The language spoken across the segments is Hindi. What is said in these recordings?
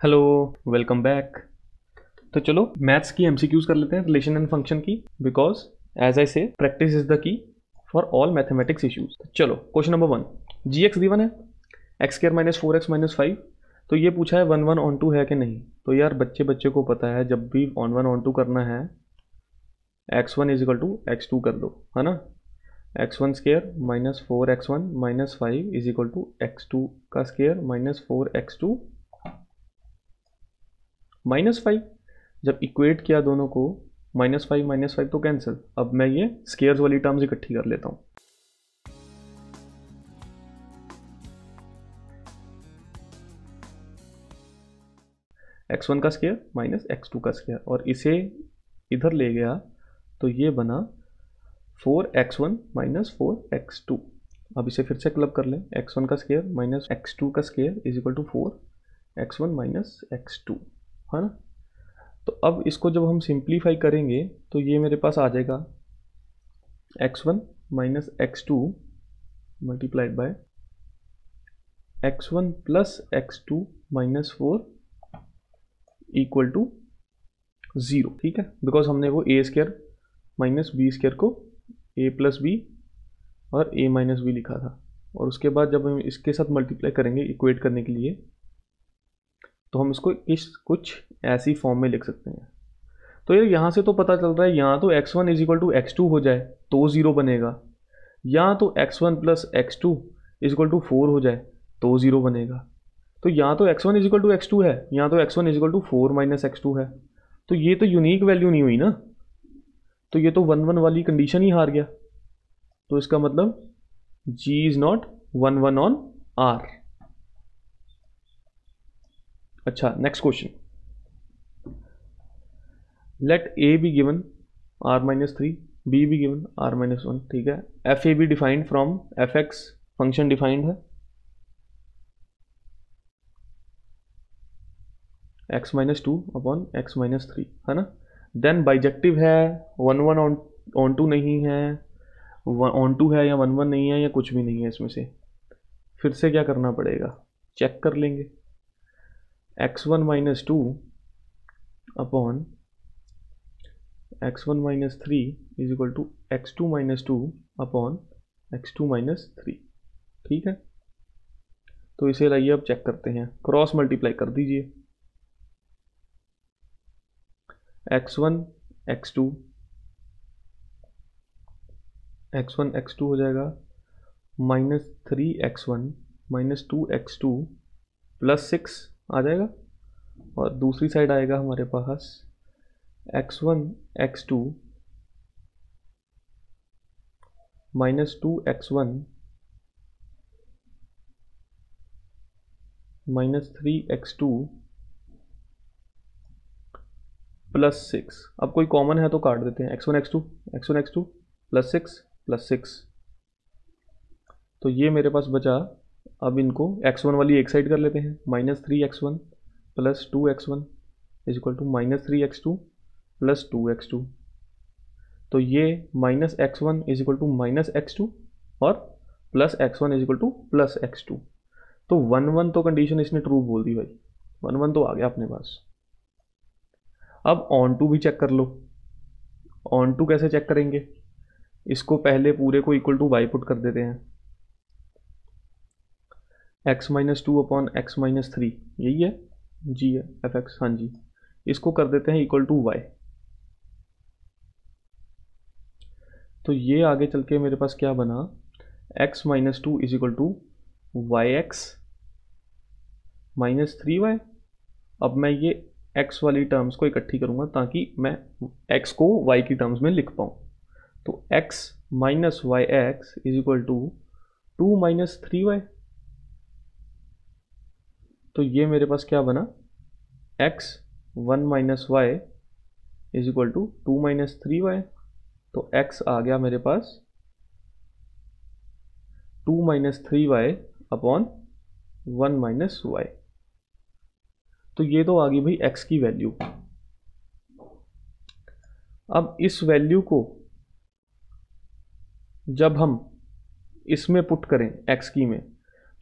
Hello, welcome back. तो चलो मैथ्स की एमसीक्यूज कर लेते हैं रिलेशन एंड फंक्शन की, बिकॉज एज आई से practice is the key for all mathematics issues. चलो क्वेश्चन नंबर 1, जी एक्स गिवन है एक्स स्क्र माइनस 4x-5। तो ये पूछा है 1 1 ऑन 2 है कि नहीं। तो यार बच्चे बच्चे को पता है जब भी ऑन 1 ऑन 2 करना है x1 is equal to x2 कर दो, है ना। x1 square minus 4x1 minus 5 is equal to x2 का स्क्र माइनस 4x2 -5। जब इक्वेट किया दोनों को -5 तो कैंसिल। अब मैं ये स्केयर्स वाली टर्म्स इकट्ठी कर लेता हूँ। x1 का स्केयर माइनस x2 का स्केयर, और इसे इधर ले गया तो ये बना 4x1 माइनस 4x2। अब इसे फिर से क्लब कर लें, x1 का स्केयर माइनस x2 का square is equal to 4x1 minus x2, है ना। तो अब इसको जब हम सिंप्लीफाई करेंगे तो ये मेरे पास आ जाएगा x1 minus x2 multiplied by x1 plus x2 minus 4 equal to 0। ठीक है, बिकॉज हमने वो a square minus b square को a प्लस बी और a माइनस बी लिखा था, और उसके बाद जब हम इसके साथ मल्टीप्लाई करेंगे इक्वेट करने के लिए तो हम इसको कुछ ऐसी फॉर्म में लिख सकते हैं। तो यार यहाँ से तो पता चल रहा है यहाँ तो x1 is equal to x2 हो जाए तो 0 बनेगा, यहाँ तो x1 plus x2 is equal to 4 हो जाए तो 0 बनेगा। तो यहाँ तो x1 is equal to x2 है, यहाँ तो x1 is equal to 4 minus x2 है। तो ये तो यूनिक वैल्यू नहीं हुई ना, तो ये तो 1 1 वाली कंडीशन ही हार गया। तो इसका मतलब g is not 1 1 on r। अच्छा, next question. Let a be given r-3, b भी गिवन r-1। ठीक है, f a b defined from f x function defined है x-2 अपॉन x-3, है ना। देन बाइजेक्टिव है, 1 1 ऑन 2 नहीं है, ऑन 2 है या 1 1 नहीं है या कुछ भी नहीं है इसमें से। फिर से क्या करना पड़ेगा, चेक कर लेंगे। x1-2 upon x1-3 is equal to x2-2 upon x2-3। ठीक है, तो इसे लाइए अब चेक करते हैं, क्रॉस मल्टीप्लाई कर दीजिए। x1 x2 हो जाएगा -3x1 -2x2 प्लस 6 आ जाएगा, और दूसरी साइड आएगा हमारे पास x1 x2 -2x1 -3x2 plus 6। अब कोई कॉमन है तो काट देते हैं, x1 x2 प्लस 6 तो ये मेरे पास बचा। अब इनको x1 वाली एक साइड कर लेते हैं, -3x1 plus 2x1 is equal to -3x2 plus 2x2। तो ये -x1 is equal to -x2 और plus x1 is equal to plus x2। तो 1 1 तो कंडीशन इसने ट्रू बोल दी भाई, 1 1 तो आ गया अपने पास। अब ऑन टू भी चेक कर लो। ऑन टू कैसे चेक करेंगे, इसको पहले पूरे को इक्वल टू वाई पुट कर देते हैं, x-2 अपॉन x-3 यही है, जी है एफ एक्स, हाँ जी। इसको कर देते हैं इक्वल टू वाई। तो ये आगे चल के मेरे पास क्या बना, x-2 is equal to y x -3y। अब मैं ये x वाली टर्म्स को इकट्ठी करूंगा ताकि मैं x को y की टर्म्स में लिख पाऊँ। तो x minus y x is equal to 2 - 3y। तो ये मेरे पास क्या बना, x1 - y is equal to 2 - 3y। तो x आ गया मेरे पास 2 - 3y अपॉन 1 - y। तो ये तो आ गई भाई x की वैल्यू। अब इस वैल्यू को जब हम इसमें पुट करें x की में,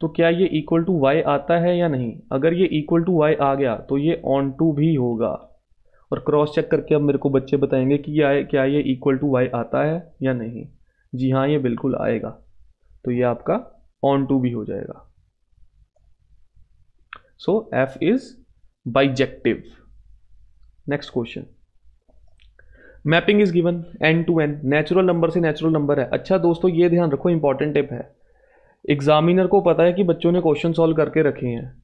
तो क्या ये इक्वल टू वाई आता है या नहीं? अगर ये इक्वल टू वाई आ गया तो ये ऑन टू भी होगा। और क्रॉस चेक करके अब मेरे को बच्चे बताएंगे कि क्या ये इक्वल टू वाई आता है या नहीं। जी हाँ, ये बिल्कुल आएगा, तो ये आपका ऑन टू भी हो जाएगा। So f is bijective. Next question, mapping is given n to n, natural number से नेचुरल नंबर है। अच्छा दोस्तों, ये ध्यान रखो, इंपॉर्टेंट टिप है। एग्जामिनर को पता है कि बच्चों ने क्वेश्चन सॉल्व करके रखे हैं,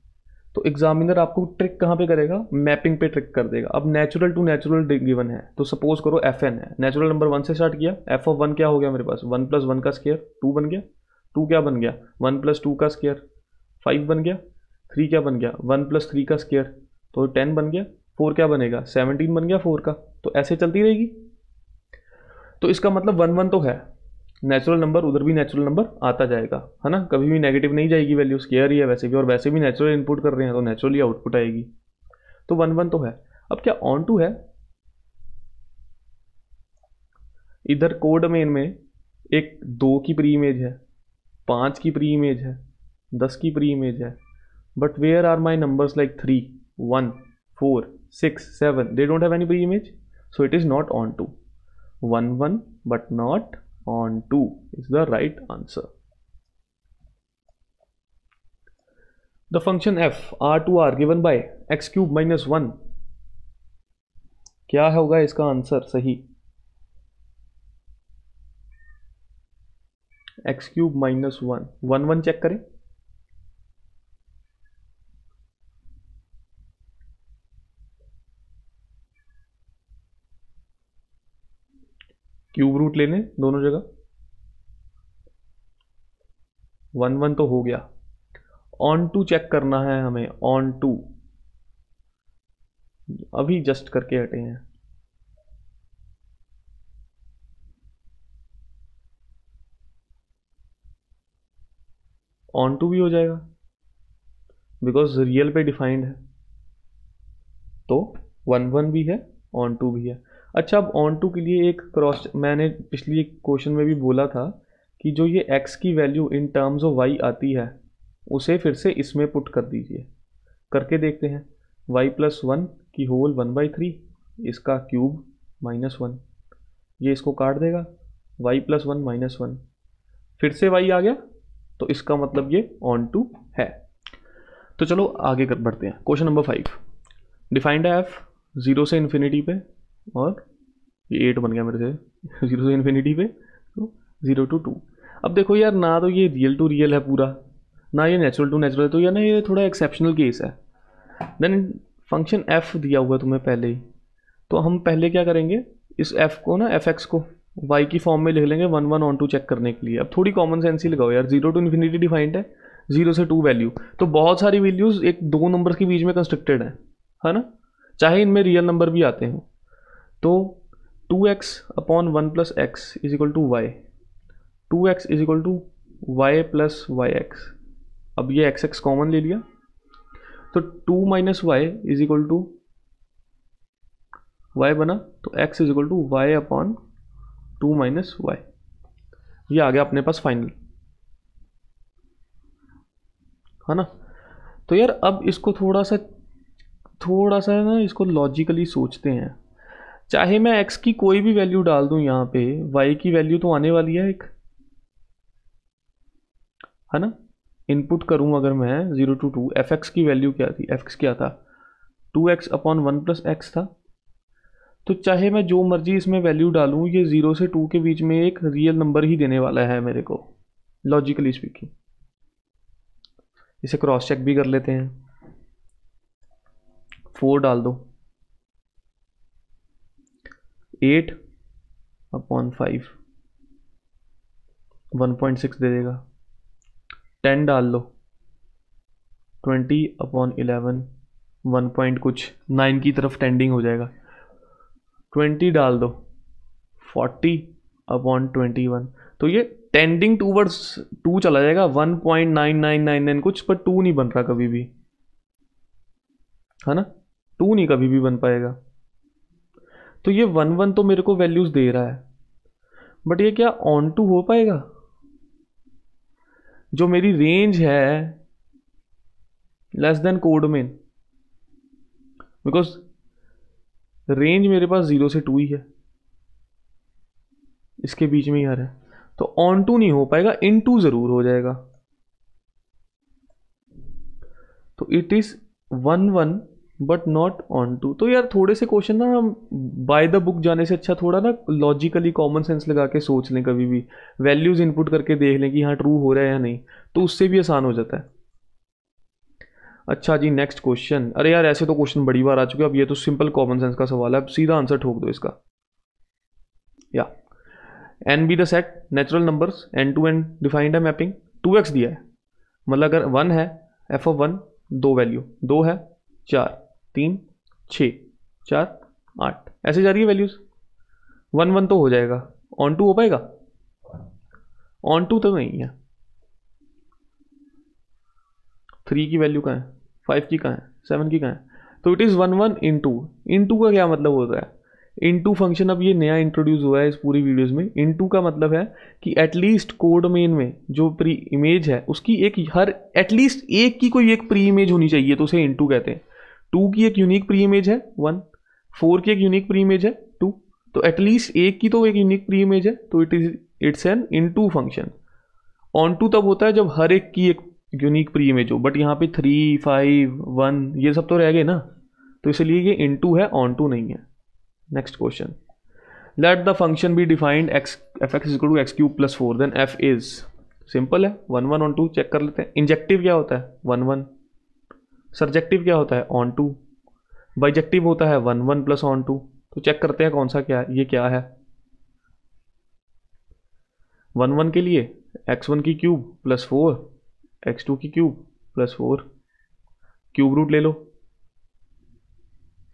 तो एग्जामिनर आपको ट्रिक कहाँ पे करेगा? मैपिंग पे ट्रिक कर देगा। अब नेचुरल टू नेचुरल गिवन है, तो सपोज करो एफ एन है, नेचुरल नंबर 1 से स्टार्ट किया, एफ ऑफ 1 क्या हो गया मेरे पास? 1 + 1 का स्क्वायर 2 बन गया, 2 क्या बन गया? 1 + 2 का स्क्वायर 5 बन गया, 3 क्या बन गया? 1 + 3 का स्क्वायर तो 10 बन गया, 4 क्या बनेगा? 17 बन गया 4 का। तो ऐसे चलती रहेगी। तो इसका मतलब 1 1 तो है, नेचुरल नंबर उधर भी नेचुरल नंबर आता जाएगा, है ना, कभी भी नेगेटिव नहीं जाएगी वैल्यू, स्क्वायर ही है वैसे भी, और वैसे भी नेचुरल इनपुट कर रहे हैं तो नेचुरली आउटपुट आएगी। तो 1 1 तो है। अब क्या ऑन टू है? इधर कोड डोमेन में एक 2 की प्री इमेज है, 5 की प्री इमेज है, 10 की प्री इमेज है, but where are my numbers like 3 1 4 6 7, they don't have any pre image, so it is not on to। 1 1 but not on to is the right answer। The function f r to r given by x cube minus 1, क्या होगा इसका आंसर सही? x cube minus 1, 1 1 चेक करें। क्यूब रूट लेने दोनों जगह, 1 1 तो हो गया। ऑन टू चेक करना है हमें, ऑन टू अभी जस्ट करके हटे हैं। ऑन टू भी हो जाएगा बिकॉज रियल पे डिफाइंड है, तो 1 1 भी है, ऑन टू भी है। अच्छा, अब ऑन टू के लिए एक क्रॉस, मैंने पिछली एक क्वेश्चन में भी बोला था कि जो ये x की value in terms of y आती है उसे फिर से इसमें पुट कर दीजिए, करके देखते हैं। y + 1 की होल 1/3, इसका क्यूब -1, ये इसको काट देगा, y + 1 -1, फिर से y आ गया, तो इसका मतलब ये ऑन टू है। तो चलो आगे बढ़ते हैं। क्वेश्चन नंबर 5, डिफाइंड है f 0 से इन्फिनिटी पे, और ये 8 बन गया मेरे से 0 से इन्फिनिटी पे, तो 0 to 2। अब देखो यार, ना तो ये रियल टू रियल है पूरा, ना ये नेचुरल टू नेचुरल है, तो यार ना ये थोड़ा एक्सेप्शनल केस है। देन फंक्शन f दिया हुआ है तुम्हें पहले ही, तो हम पहले क्या करेंगे, इस f को ना fx को y की फॉर्म में लिख लेंगे 1 1 ऑन टू चेक करने के लिए। अब थोड़ी कॉमन सेंस ही लगाओ यार, 0 to इन्फिनिटी डिफाइंड है, 0 से 2 वैल्यू, तो बहुत सारी वैल्यूज एक दो नंबर के बीच में कंस्ट्रक्टेड है ना, चाहे इनमें रियल नंबर भी आते हों। तो 2x upon 1 + x is equal to y, 2x is equal to y + yx। अब ये x कॉमन ले लिया, तो 2 - y is equal to y बना, तो x is equal to y upon 2 - y। ये आ गया अपने पास फाइनल, है ना। तो यार अब इसको थोड़ा सा ना इसको लॉजिकली सोचते हैं। चाहे मैं x की कोई भी वैल्यू डाल दूं यहाँ पे, y की वैल्यू तो आने वाली है एक, है ना। इनपुट करूं अगर मैं 0 to 2, fx की वैल्यू क्या थी? fx क्या था? 2x अपॉन 1 + x था। तो चाहे मैं जो मर्जी इसमें वैल्यू डालूं, ये 0 से 2 के बीच में एक रियल नंबर ही देने वाला है मेरे को, लॉजिकली स्पीकिंग। इसे क्रॉस चेक भी कर लेते हैं। 4 डाल दो, 8 अपॉन 5 1.6 दे देगा। 10 डाल लो, 20 अपॉन 11 1 पॉइंट कुछ 9 की तरफ टेंडिंग हो जाएगा। 20 डाल दो, 40 अपॉन 21, तो ये टेंडिंग टूवर्ड्स 2 चला जाएगा, 1.9999 कुछ, पर 2 नहीं बन रहा कभी भी, है ना, 2 नहीं कभी भी बन पाएगा। तो ये 1 1 तो मेरे को वैल्यूज दे रहा है, बट ये क्या ऑन टू हो पाएगा? जो मेरी रेंज है less than code main, because range मेरे पास 0 से 2 ही है, इसके बीच में ही आ रहा है, तो ऑन टू नहीं हो पाएगा, इन टू जरूर हो जाएगा। तो it is 1 1 but not onto. तो यार थोड़े से क्वेश्चन ना हम बाय द बुक जाने से अच्छा थोड़ा ना लॉजिकली कॉमन सेंस लगा के सोच लें, कभी भी वैल्यूज इनपुट करके देख लें कि हाँ ट्रू हो रहा है या नहीं, तो उससे भी आसान हो जाता है। अच्छा जी, नेक्स्ट क्वेश्चन। अरे यार ऐसे तो क्वेश्चन बड़ी बार आ चुके हैं, अब ये तो सिंपल कॉमन सेंस का सवाल है, अब सीधा आंसर ठोक दो इसका। या N be the set natural numbers N to N defined है मैपिंग, 2x दिया है, मतलब अगर 1 है एफ ऑफ 1 2 वैल्यू, 2 है 4 3 6 4 8 ऐसे जा रही है वैल्यूज, 1 1 तो हो जाएगा, ऑन टू हो पाएगा? ऑन टू तो नहीं है। 3 की वैल्यू कहाँ है, 5 की कहाँ है, 7 की कहाँ है? तो इट इज़ 1 1 इंटू। इंटू का क्या मतलब होता है? इंटू फंक्शन अब ये नया इंट्रोड्यूस हुआ है इस पूरी वीडियोस में। इंटू का मतलब है कि एटलीस्ट कोड मेन में जो प्री इमेज है उसकी एक हर एटलीस्ट एक की कोई एक प्री इमेज होनी चाहिए, तो उसे इंटू कहते हैं। 2 की एक यूनिक प्री इमेज है 1, 4 की एक यूनिक प्री इमेज है 2, तो एटलीस्ट एक की तो एक यूनिक प्री इमेज है, तो it's an into function. Onto तब होता है जब हर एक की एक यूनिक प्री इमेज हो, बट यहाँ पे 3 5 1 ये सब तो रह गए ना, तो इसलिए ये इनटू है, ऑन टू नहीं है। Next question, let the function be defined f x equal to x cube plus 4 then f is. Simple है, 1 1 ऑन टू चेक कर लेते हैं। इंजेक्टिव क्या होता है? 1 1। सरजेक्टिव क्या होता है? On to. बाइजेक्टिव होता है 1 1 प्लस ऑन टू। तो चेक करते हैं कौन सा क्या है, ये क्या है। 1 1 के लिए x1 की क्यूब प्लस 4 x2 की क्यूब प्लस 4, क्यूब रूट ले लो,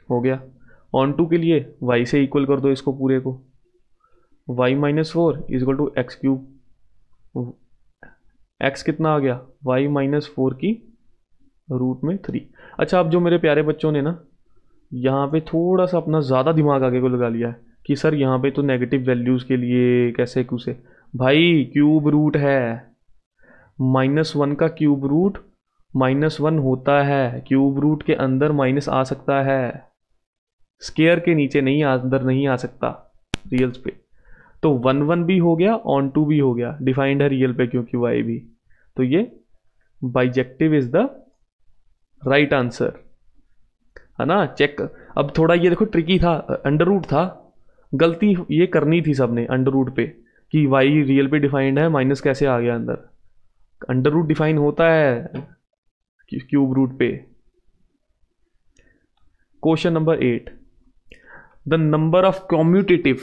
हो गया। ऑन टू के लिए y से इक्वल कर दो इसको पूरे को, y minus 4 is equal to x cube, x कितना आ गया? y माइनस 4 की रूट में 3। अच्छा, अब जो मेरे प्यारे बच्चों ने ना यहाँ पे थोड़ा सा अपना ज़्यादा दिमाग आगे को लगा लिया है कि सर यहाँ पे तो नेगेटिव वैल्यूज़ के लिए कैसे कुसे, भाई क्यूब रूट है, -1 का क्यूब रूट -1 होता है, क्यूब रूट के अंदर माइनस आ सकता है, स्केयर के नीचे नहीं अंदर नहीं आ सकता रियल्स पे। तो 1 1 भी हो गया, ऑन टू भी हो गया, डिफाइंड है रियल पे क्योंकि वाई भी, तो ये bijective is the right answer, है ना। चेक। अब थोड़ा ये देखो ट्रिकी था, अंडर रूट था, गलती ये करनी थी सबने अंडर रूट पे कि वाई रियल पे डिफाइंड है, माइनस कैसे आ गया अंदर। अंडर रूट डिफाइन होता है क्यूब रूट पे। Question number 8, the number of commutative.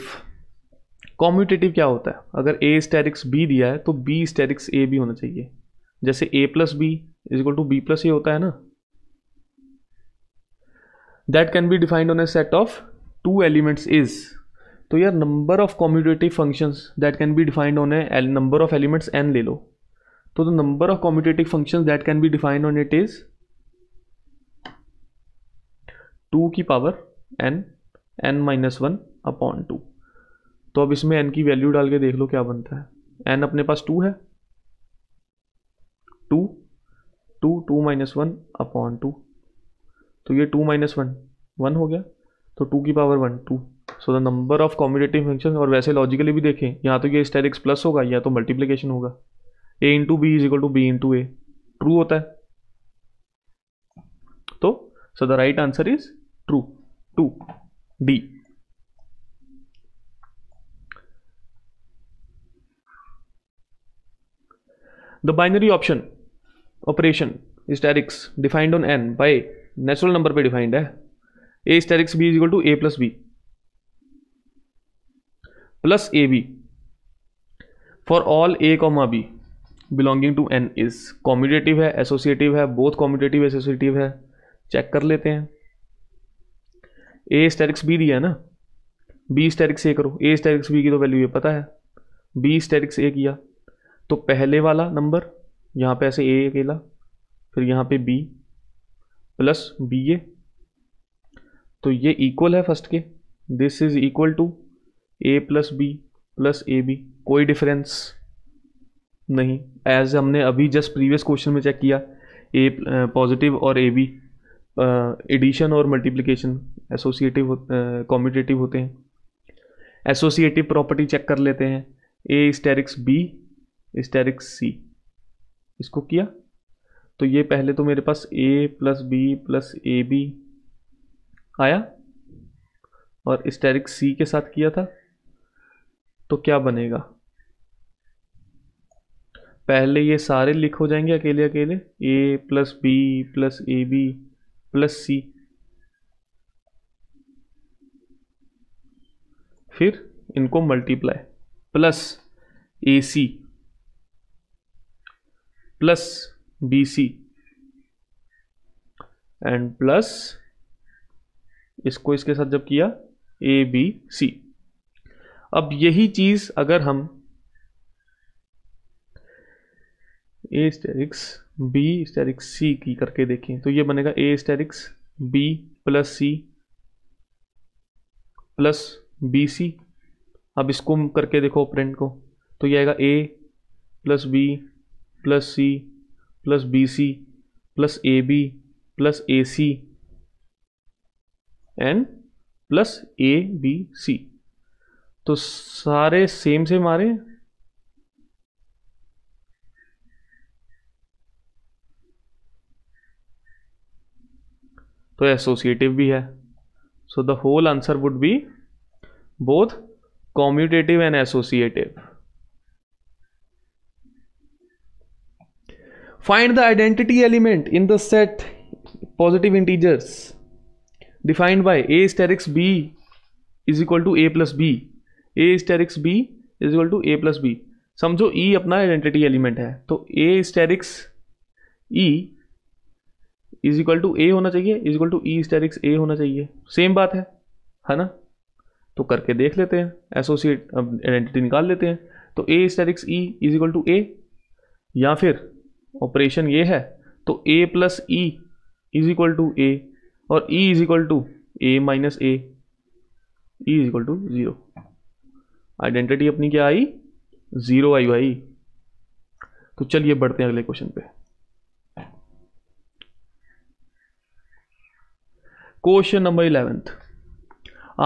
Commutative क्या होता है? अगर a स्टेरिक्स b दिया है तो b स्टेरिक्स a भी होना चाहिए, जैसे a plus b is equal to b plus a होता है ना। That can be defined on a set of 2 elements is. तो यार number of commutative functions that can be defined on a number of elements n ले लो, तो the number of commutative functions that can be defined on it is 2 की power n n minus 1 upon 2। तो अब इसमें n की वैल्यू डाल के देख लो क्या बनता है। n अपने पास 2 है, 2 2 2 माइनस 1 अपॉन 2, तो ये 2 माइनस 1 1 हो गया, तो 2 की power 1 2। So the number of commutative function, और वैसे लॉजिकली भी देखें यहाँ तो ये स्टेरिक्स प्लस होगा या तो मल्टीप्लिकेशन होगा, a into b is equal to b into a, true होता है। तो so the right answer is true, 2 D। The binary option operation asterisk defined on n by natural number पे डिफाइंड है, a asterisk b is equal to a plus b plus a b for all a comma b belonging to n is. Commutative है, एसोसिएटिव है, बोथ कॉम्यूटेटिव एसोसिएटिव है, चेक कर लेते हैं। a स्टेरिक्स b दिया है ना, b स्टेरिक्स a करो, a स्टेरिक्स b की तो वैल्यू ये पता है, b स्टेरिक्स a किया तो पहले वाला नंबर यहाँ पे ऐसे a अकेला, फिर यहाँ पे b प्लस बी ए, तो ये इक्वल है फर्स्ट के, this is equal to a plus b plus a b, कोई डिफरेंस नहीं, एज हमने अभी जस्ट प्रीवियस क्वेश्चन में चेक किया, ए पॉजिटिव और ए बी एडिशन और मल्टीप्लिकेशन एसोसिएटिव कॉम्यूटेटिव होते हैं। एसोसिएटिव प्रॉपर्टी चेक कर लेते हैं, ए स्टेरिक्स बी स्टेरिक्स सी, इसको किया तो ये पहले तो मेरे पास a plus b plus a b आया, और स्टेरिक्स सी के साथ किया था तो क्या बनेगा, पहले ये सारे लिख हो जाएंगे अकेले अकेले, a plus b plus a b plus c, फिर इनको multiply plus a c plus b c and plus इसको इसके साथ जब किया ए बी सी। अब यही चीज अगर हम ए स्टेरिक्स बी स्टेरिक्स सी की करके देखें तो ये बनेगा a asterisk b plus c plus b c. अब इसको करके देखो ऑपरेंड को, तो ये आएगा a plus b plus c plus b c plus a b plus a c and plus a b c. तो सारे सेम सेम आ रहे हैं, तो एसोसिएटिव भी है। So the whole answer would be both commutative and associative. Find the identity element in the set positive integers defined by a asterisk b is equal to a plus b, a asterisk b is equal to a plus b। समझो e अपना आइडेंटिटी एलिमेंट है, तो a asterisk e is equal to a होना चाहिए, is equal to e asterisk a होना चाहिए, सेम बात है ना। तो करके देख लेते हैं, एसोसिएट आइडेंटिटी निकाल लेते हैं। तो a asterisk e is equal to a, या फिर ऑपरेशन ये है तो a plus e is equal to a, और e is equal to a minus a, e is equal to 0। Identity अपनी क्या आई, 0 आई भाई। तो चलिए बढ़ते हैं अगले क्वेश्चन पे। Question number 11,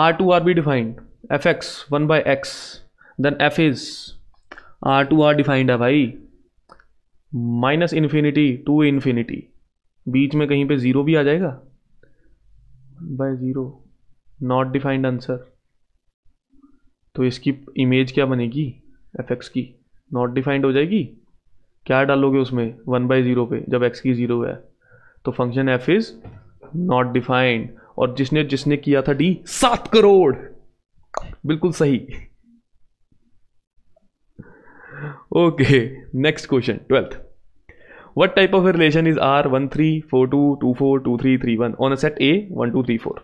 R2R be defined fx 1 by x, then f is R2R defined है भाई माइनस इन्फिनिटी टू इन्फिनिटी, बीच में कहीं पे 0 भी आ जाएगा, बाय 0 नॉट डिफाइंड आंसर। तो इसकी इमेज क्या बनेगी, fx की नॉट डिफाइंड हो जाएगी। क्या डालोगे उसमें 1/0 पे जब x की 0 है, तो function f is not defined. और जिसने किया था डी 7 करोड़, बिल्कुल सही। Okay, next question 12th। What type of a relation is R 1 3 4 2 2 4 2 3 3 1 on a set A 1 2 3 4?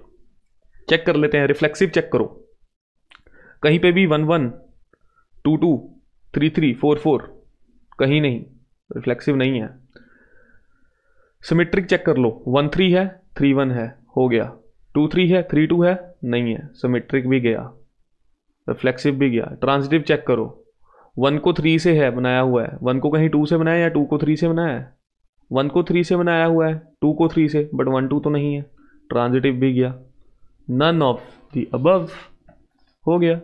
Check कर लेते हैं, रिफ्लेक्सिव चेक करो, कहीं पे भी 1 1 2 2 3 3 4 4 कहीं नहीं, रिफ्लेक्सिव नहीं है। सिमेट्रिक चेक कर लो, 1 3 है 3 1 है, हो गया। 2 3 है 3 2 है, नहीं है, सिमेट्रिक भी गया, रिफ्लेक्सिव भी गया। ट्रांजिटिव चेक करो, 1 को 3 से है बनाया हुआ है, 1 को कहीं 2 से बनाया या 2 को 3 से बनाया है, 1 को 3 से बनाया हुआ है, 2 को 3 से, बट 1 2 तो नहीं है, ट्रांजिटिव भी गया। नन ऑफ द अबव, हो गया।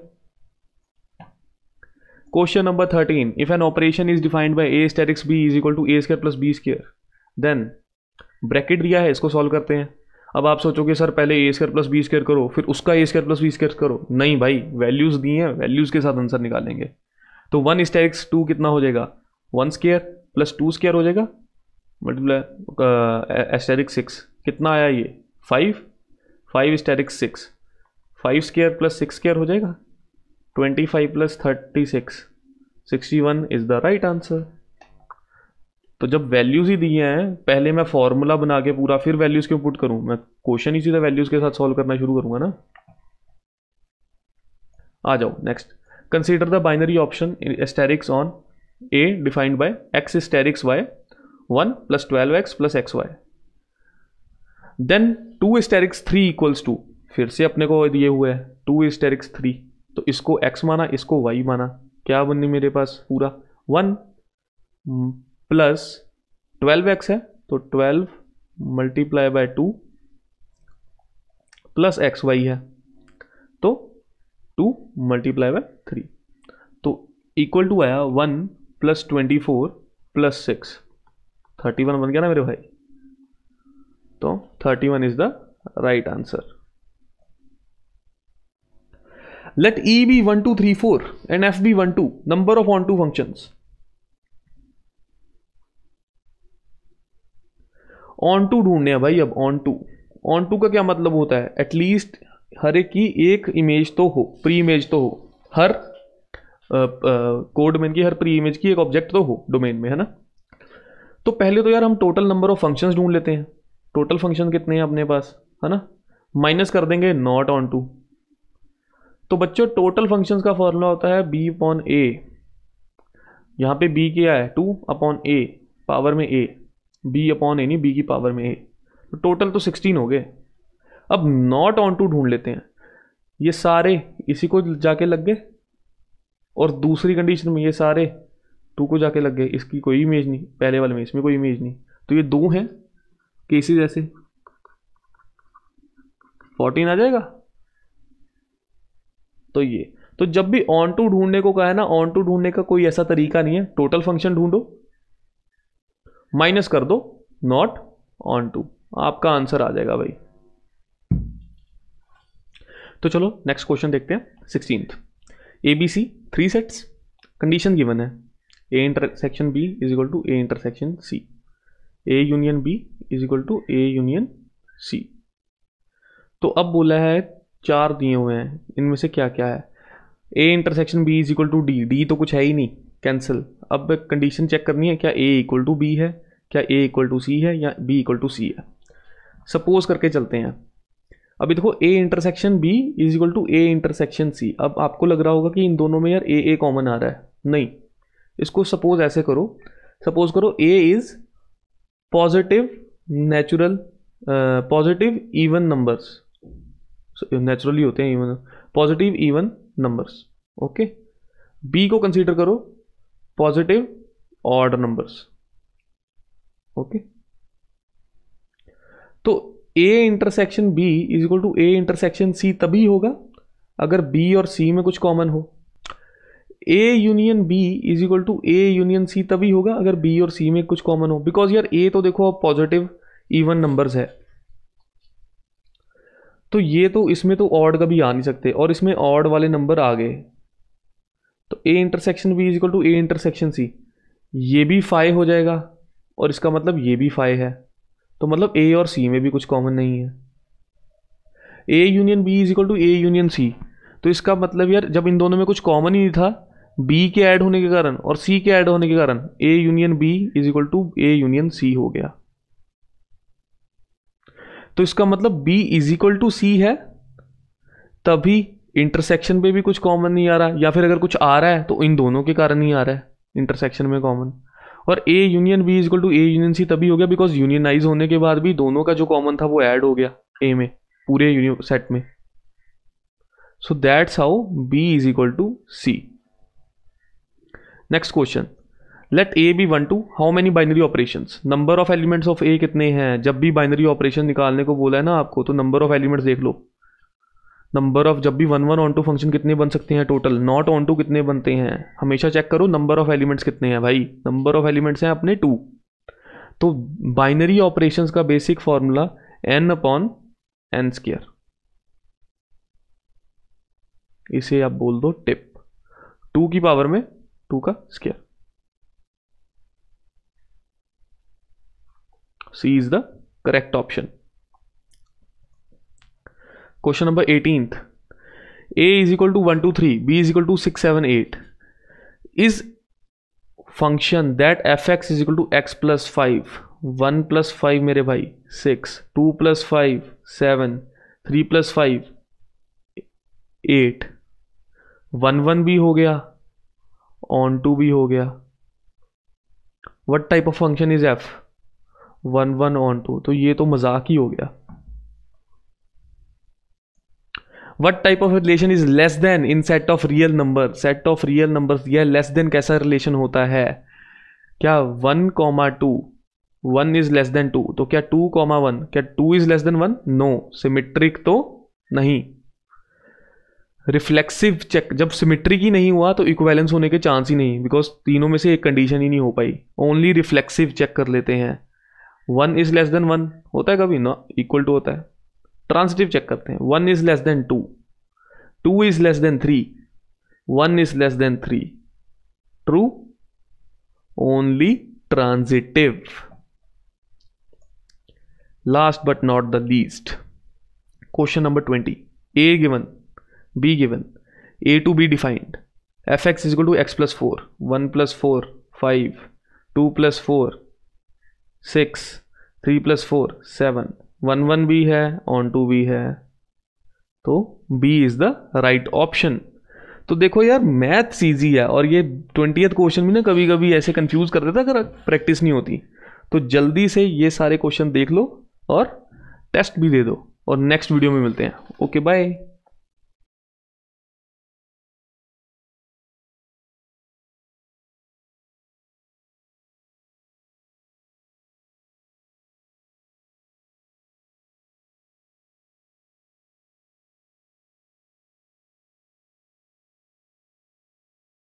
Question number 13, if an operation is defined by a asterisk b is equal to a square plus b square, then bracket दिया है, इसको सॉल्व करते हैं। अब आप सोचोगे सर पहले a square plus b square करो फिर उसका a square plus b square करो, नहीं भाई, वैल्यूज दी हैं, वैल्यूज के साथ आंसर निकालेंगे। तो 1 asterisk 2 कितना हो जाएगा, 1 स्क्वायर प्लस 2 स्क्वायर हो जाएगा, मल्टीप्लाई asterisk 6 कितना आया ये 5 asterisk 6, 5 स्क्वायर प्लस 6 स्क्वायर हो जाएगा 25 plus 36 61 is the right answer. तो जब वैल्यूज ही दिए हैं, पहले मैं फॉर्मूला बना के पूरा फिर वैल्यूज क्यों पुट करूं, मैं क्वेश्चन ही सीधा वैल्यूज के साथ सॉल्व करना शुरू करूंगा ना। आ जाओ next, consider the binary option asterisk on a defined by x asterisk y 1 plus 12x plus xy, then 2 asterisk 3 equals to, फिर से अपने को दिए हुए है 2 asterisk 3, तो इसको x माना, इसको y माना, क्या बनी मेरे पास पूरा 1 प्लस 12x है तो 12 मल्टीप्लाई बाय 2 प्लस xy है तो 2 मल्टीप्लाई बाय 3, तो इक्वल टू आया 1 प्लस 24 प्लस 6, 31 बन गया ना मेरे भाई। तो 31 is the right answer. Let E be 1 2 3 4 and F be 1 2 number of onto functions। onto ढूंढने हैं भाई। अब onto का क्या मतलब होता है, एटलीस्ट हर एक की एक इमेज तो हो, प्री इमेज तो हो, हर कोड डोमेन की हर प्री इमेज की एक ऑब्जेक्ट तो हो डोमेन में, है ना। तो पहले तो यार हम टोटल नंबर ऑफ फंक्शंस ढूंढ लेते हैं। टोटल फंक्शन कितने हैं अपने पास, है ना, माइनस कर देंगे नॉट onto। तो बच्चों टोटल फंक्शंस का फॉर्मूला होता है b अपॉन a। यहाँ पे b क्या है, 2 अपॉन a पावर में a, b अपॉन a नहीं, b की पावर में a। तो टोटल तो 16 हो गए। अब नॉट onto ढूंढ लेते हैं। ये सारे इसी को जाके लग गए, और दूसरी कंडीशन में ये सारे 2 को जाके लग गए। इसकी कोई इमेज नहीं, पहले वाले में इसमें कोई इमेज नहीं, तो ये 2 हैं केसेस ऐसे 14 आ जाएगा। तो ये तो जब भी onto ढूंढने को कहा है ना, onto ढूंढने का कोई ऐसा तरीका नहीं है, टोटल फंक्शन ढूंढो माइनस कर दो नॉट onto, आपका आंसर आ जाएगा भाई। तो चलो नेक्स्ट क्वेश्चन देखते हैं। 16th, ABC 3 sets, condition given है A intersection B is equal to A intersection C, A union B is equal to A union C। तो अब बोला है 4 दिए हुए हैं, इनमें से क्या क्या है। A intersection B is equal to D, D तो कुछ है ही नहीं, कैंसिल। अब कंडीशन चेक करनी है, क्या A इक्वल टू B है, क्या A इक्वल टू C है, या B इक्वल टू C है। सपोज करके चलते हैं। अभी देखो A intersection B is equal to A intersection C। अब आपको लग रहा होगा कि इन दोनों में यार A कॉमन आ रहा है, नहीं। इसको सपोज ऐसे करो, सपोज करो A इज positive natural positive even numbers, naturally होते हैं even, positive even numbers, okay. B को कंसीडर करो पॉजिटिव ऑड नंबर्स, ओके। तो A intersection B is equal to A intersection C तभी होगा अगर B और C में कुछ कॉमन हो। A union B is equal to A union C तभी होगा अगर B और C में कुछ कॉमन हो, बिकॉज यार A तो देखो अब पॉजिटिव इवन नंबर्स है, तो ये तो इसमें तो ऑड कभी आ नहीं सकते, और इसमें ऑड वाले नंबर आ गए। तो A intersection B is equal to A intersection C, ये भी 5 हो जाएगा, और इसका मतलब ये भी 5 है, तो मतलब A और C में भी कुछ कॉमन नहीं है। A union B is equal to A union C, तो इसका मतलब यार जब इन दोनों में कुछ कॉमन ही नहीं था, B के ऐड होने के कारण और C के ऐड होने के कारण A union B is equal to A union C हो गया। तो इसका मतलब B is equal to C है, तभी इंटरसेक्शन पे भी कुछ कॉमन नहीं आ रहा, या फिर अगर कुछ आ रहा है तो इन दोनों के कारण ही आ रहा है इंटरसेक्शन में कॉमन। और A union B is equal to A union C तभी हो गया बिकॉज यूनियनाइज होने के बाद भी दोनों का जो कॉमन था वो ऐड हो गया A में, पूरे सेट में। So that's how B is equal to C। Next question, let A B 1 2, how many binary operations, number of elements of A कितने हैं। जब भी बाइनरी ऑपरेशन निकालने को बोला है ना आपको, तो नंबर ऑफ एलिमेंट्स देख लो। नंबर ऑफ जब भी 1 1 onto फंक्शन कितने बन सकते हैं टोटल, नॉट onto कितने बनते हैं, हमेशा चेक करो नंबर ऑफ एलिमेंट्स कितने हैं भाई। नंबर ऑफ एलिमेंट्स हैं अपने 2। तो बाइनरी ऑपरेशंस का basic formula n upon n square, इसे आप बोल दो टिप, 2 की पावर में 2 का square. C is the correct option. Question number 18th. A is equal to 1 2 3, B is equal to 6 7 8 is function that fx is equal to x plus 5, 1 plus 5 मेरे भाई 6, 2 plus 5 7, 3 plus 5 8, 1 1 भी हो गया, on 2 भी हो गया। What type of function is f? 1 1 on 2, तो ये तो मजाक ही हो गया। What type of relation is less than in set of real number? Set of real numbers, यह less than कैसा रिलेशन होता है। क्या 1, 2, 1 इज लेस देन 2, तो क्या 2, 1, क्या 2 is less than 1? No, symmetric तो नहीं। रिफ्लेक्सिव चेक, जब सिमेट्रिक ही नहीं हुआ तो इक्विवेलेंस होने के चांस ही नहीं, बिकॉज तीनों में से एक कंडीशन ही नहीं हो पाई। ओनली रिफ्लेक्सिव चेक कर लेते हैं। 1 इज लेस देन 1 होता है कभी ना, इक्वल टू होता है। ट्रांसिटिव चेक करते हैं। 1 is less then 2, 2 is less then 3, 1 is less then 3, true, only transitive. Last but not the least, question number 20, A given, B given, A to be defined, fx is equal to x plus 4, 1 plus 4, 5, 2 plus 4, 6, 3 plus 4, 7, 1 1 भी है, on 2 भी है, तो B is the right option। तो देखो यार, मैथ्स ईजी है, और ये 20th क्वेश्चन भी ना कभी कभी ऐसे कंफ्यूज कर देता अगर प्रैक्टिस नहीं होती। तो जल्दी से ये सारे क्वेश्चन देख लो और टेस्ट भी दे दो, और नेक्स्ट वीडियो में मिलते हैं। Okay bye.